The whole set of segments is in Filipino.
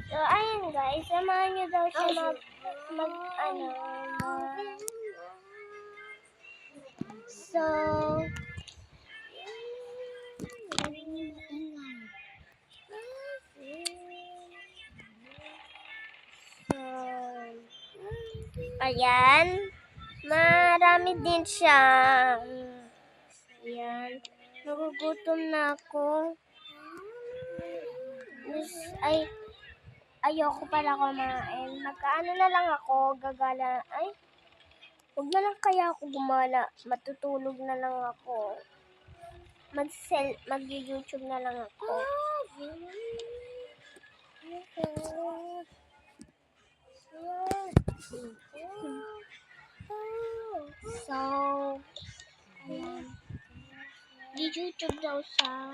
So, ayun guys, samahan nyo daw siya so, ayan, marami din siya. Ayan, nagugutom na ako. Ayoko pala kumain. Magkaano na lang ako, gagala. Huwag na lang kaya ako gumala. Matutulog na lang ako. Mag-YouTube na lang ako. So, ayan. YouTube daw siya.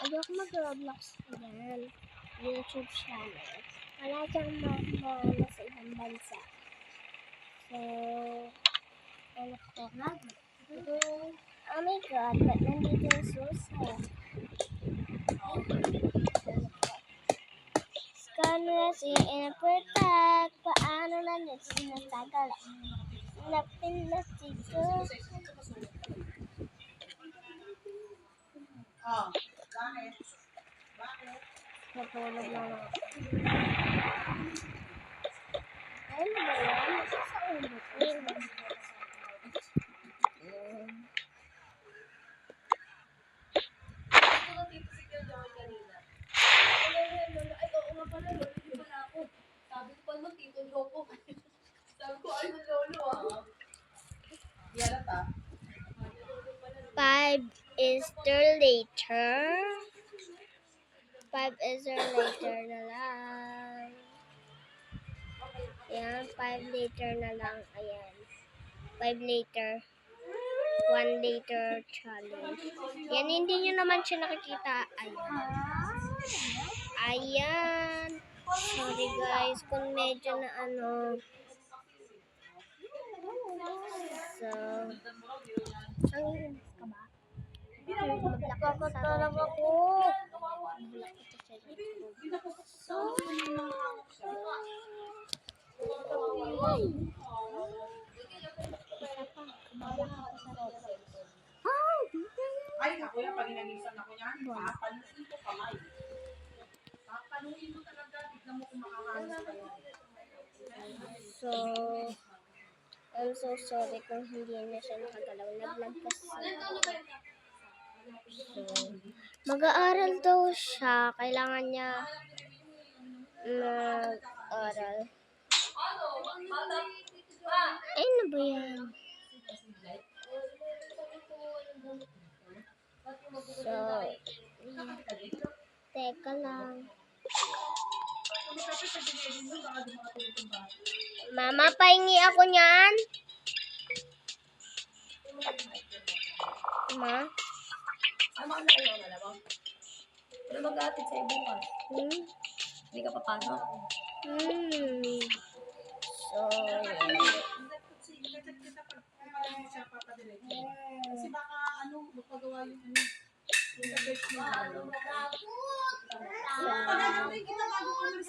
Ayoko mag-Roblox yan. YouTube channel. Wala siyang mga sa ibang bansa. So, ano ko? Oh my God, ba't nandito yung suso? Scanner si Inapertag. Paano na sinatagal? Lapin na sito. Bakit? Natulog na lang. Ano ba yan? Nasasaulo ko. Sabi ko pa naman, tito loko. Sabi ko, ay, lolo ah. Yalat ah. 5 Easter later. 5 Easter later na lang. Ayan, 5 later na lang. Ayan. 5 later. 1 later challenge. Yan, hindi nyo naman siya nakikita. Ayan. Ayan. Sorry guys, kung medyo na ano. So, ang ka ba? Maglakot talaga ako. Ay, ako yan, pag inagisan ako yan, papaluin ko kamay. Papaluin mo talaga, tignan mo kung makakalas ka yan. So, I'm so sorry kung hindi na siya nakagalaw. Nag-vlog kasi. So, mag-aaral daw siya. Kailangan niya mag-aral. Ay, ano ba yan? So, teka lang. Mama, pahingi ako niyan. Ma? Ano ka na kayo, alam mo? Ano mag-aatid sa'yo bukas? Hindi ka papasok? So, Kasi baka ano, magpagawa yung ano, yung search mo.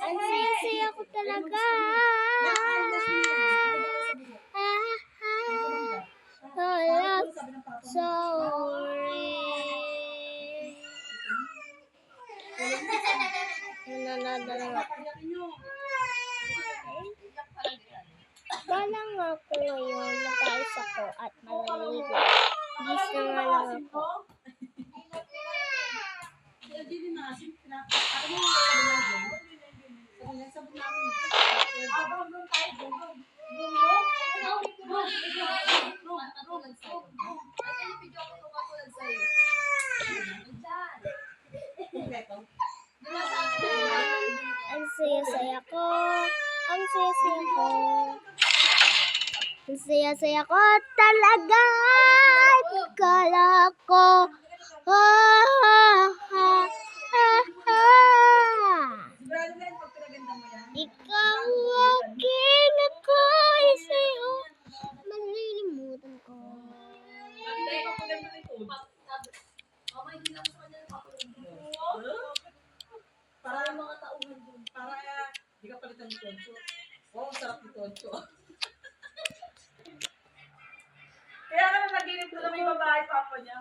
ang saya-saya ko talaga. Sorry. Nananadala ako. Balang ako ngayon, nag-ayos ako at maliligo. Gis na nga lang ako. Ang saya-saya ko. Ang saya-saya ko. Ang saya-saya ko talaga. Kala ko. Ikaw aking ako sa'yo. Malilimutan ko. mga tauhan dun. Para, di ka palitan ng toncho. Oo, sarap ni toncho. Kaya ka na naginip ko na may babae, papa niya.